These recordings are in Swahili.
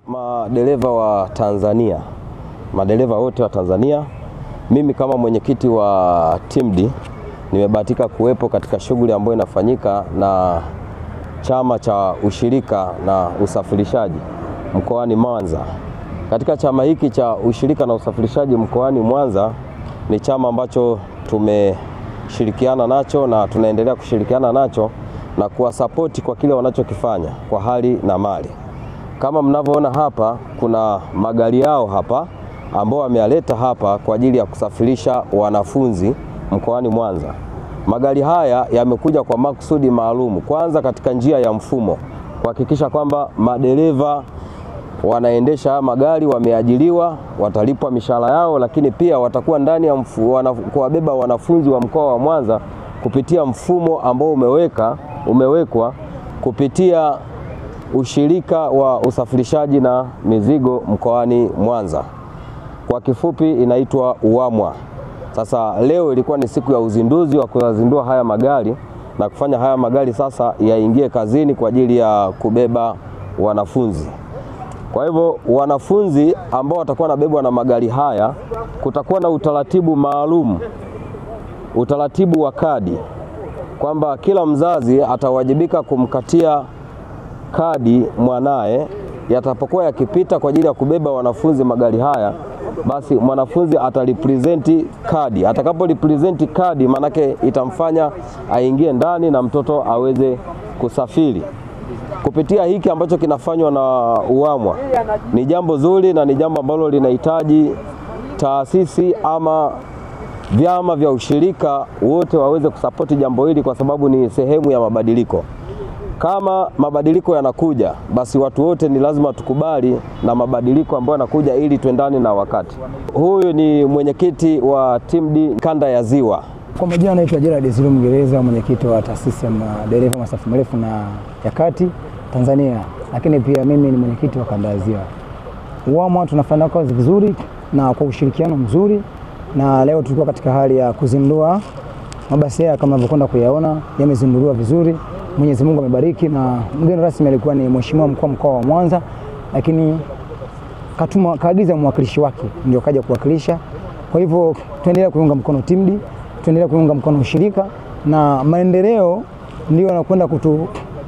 Madereva wa Tanzania, madereva wote wa Tanzania, mimi kama mwenyekiti wa TIMD nimebahatika kuwepo katika shughuli ambayo inafanyika na chama cha ushirika na usafirishaji mkoani Mwanza. Katika chama hiki cha ushirika na usafirishaji mkoani Mwanza ni chama ambacho tumeshirikiana nacho na tunaendelea kushirikiana nacho na kuwasapoti kwa kile wanachokifanya kwa hali na mali. Kama mnavyoona hapa, kuna magari yao hapa ambao wamealeta hapa kwa ajili ya kusafirisha wanafunzi mkoani Mwanza. Magari haya yamekuja kwa makusudi maalum, kwanza katika njia ya mfumo, kuhakikisha kwamba madereva wanaendesha magari wameajiriwa, watalipwa mishahara yao, lakini pia watakuwa ndani ya kuwabeba wanafunzi wa mkoa wa Mwanza kupitia mfumo ambao umewekwa kupitia ushirika wa usafirishaji na mizigo mkoani Mwanza. Kwa kifupi inaitwa UWAMWA. Sasa leo ilikuwa ni siku ya uzinduzi wa kuzindua haya magari na kufanya haya magari sasa yaingie kazini kwa ajili ya kubeba wanafunzi. Kwa hivyo wanafunzi ambao watakuwa nabebwa na magari haya, kutakuwa na utaratibu maalum, utaratibu wa kadi, kwamba kila mzazi atawajibika kumkatia kadi mwanae yatapokuwa yakipita kwa ajili ya kubeba wanafunzi magari haya. Basi mwanafunzi atalipresenti kadi. Atakapolipresenti kadi, manake itamfanya aingie ndani na mtoto aweze kusafiri. Kupitia hiki ambacho kinafanywa na UWAMWA ni jambo zuri na ni jambo ambalo linahitaji taasisi ama vyama vya ushirika wote waweze kusapoti jambo hili, kwa sababu ni sehemu ya mabadiliko. Kama mabadiliko yanakuja, basi watu wote ni lazima tukubali na mabadiliko ambayo yanakuja ili tuendane na wakati. Huyu ni mwenyekiti wa TIMD kanda ya Ziwa. Kwa majina naitwa Gerald Zulu Mgereza, mwenyekiti wa taasisi ya madereva masafa marefu na ya kati Tanzania, lakini pia mimi ni mwenyekiti wa kanda ya Ziwa. UWAMWA tunafanya kazi vizuri na kwa ushirikiano mzuri, na leo tulikuwa katika hali ya kuzindua mabasi haya. Kama mnavyokwenda kuyaona, yamezinduliwa vizuri. Mwenyezi Mungu amebariki, na mgeni rasmi alikuwa ni Mheshimiwa Mkuu wa Mkoa wa Mwanza, lakini kaagiza mwakilishi wake ndio kaja kuwakilisha. Kwa hivyo tuendelea kuunga mkono TIMD, tuendelea kuunga mkono ushirika, na maendeleo ndio yanakwenda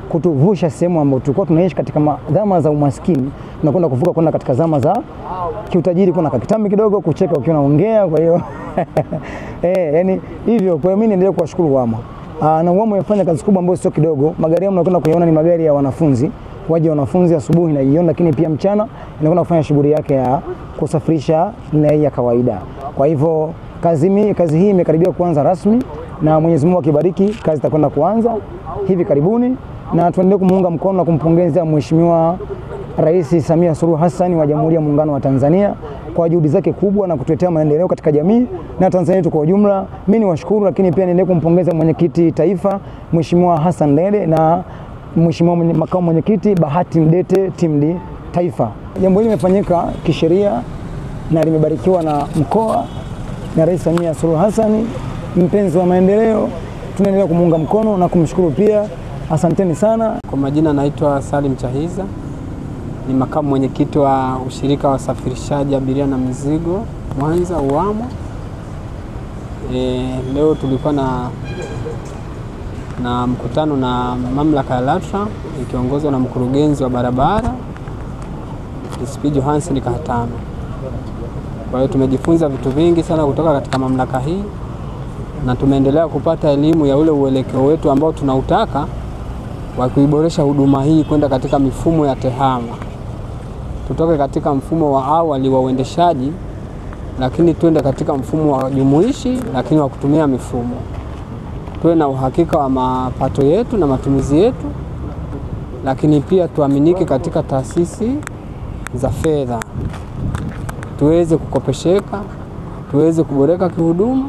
kutuvusha sehemu ambayo tulikuwa tunaishi katika zama za umaskini, tunakwenda kuvuka kwenda katika zama za kiutajiri. Kuna kakitambi kidogo kucheka ukiwa unaongea, kwa hiyo yani hivyo. Kwa hiyo mimi niendelee kuwashukuru UWAMWA. Na UWAMWA imefanya kazi kubwa ambayo sio kidogo. Magari yao mnakwenda kuyaona ni magari ya wanafunzi, waje wanafunzi asubuhi na jioni, lakini pia mchana inakwenda kufanya shughuli yake ya kusafirisha na ya kawaida. Kwa hivyo kazi hii imekaribia kuanza rasmi, na Mwenyezi Mungu akibariki kazi itakwenda kuanza hivi karibuni, na tuendelee kumuunga mkono na kumpongeza Mheshimiwa Rais Samia Suluhu Hassan wa Jamhuri ya Muungano wa Tanzania kwa juhudi zake kubwa na kutuletea maendeleo katika jamii na Tanzania yetu kwa ujumla. Mimi niwashukuru, lakini pia niendelee kumpongeza mwenyekiti taifa Mheshimiwa Hassan Dede na Mheshimiwa makamu mwenyekiti Bahati Mdete TIMD taifa. Jambo hili limefanyika kisheria na limebarikiwa na mkoa na Rais Samia Suluhu Hassan, mpenzi wa maendeleo. Tunaendelea kumuunga mkono na kumshukuru pia. Asanteni sana. Kwa majina naitwa Salim Chahiza, ni makamu mwenyekiti wa ushirika wa usafirishaji abiria na mizigo Mwanza UWAMWA. Leo tulikuwa na mkutano na mamlaka ya LATRA ikiongozwa na mkurugenzi wa barabara SP Johansen Kahatano. Kwa hiyo tumejifunza vitu vingi sana kutoka katika mamlaka hii, na tumeendelea kupata elimu ya ule uelekeo wetu ambao tunautaka wa kuiboresha huduma hii kwenda katika mifumo ya tehama. Tutoke katika mfumo wa awali wa uendeshaji, lakini tuende katika mfumo wa jumuishi lakini wa kutumia mifumo. Tuwe na uhakika wa mapato yetu na matumizi yetu, lakini pia tuaminike katika taasisi za fedha. Tuweze kukopesheka, tuweze kuboreka kihuduma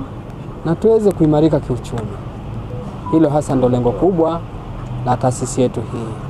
na tuweze kuimarika kiuchumi. Hilo hasa ndo lengo kubwa la taasisi yetu hii.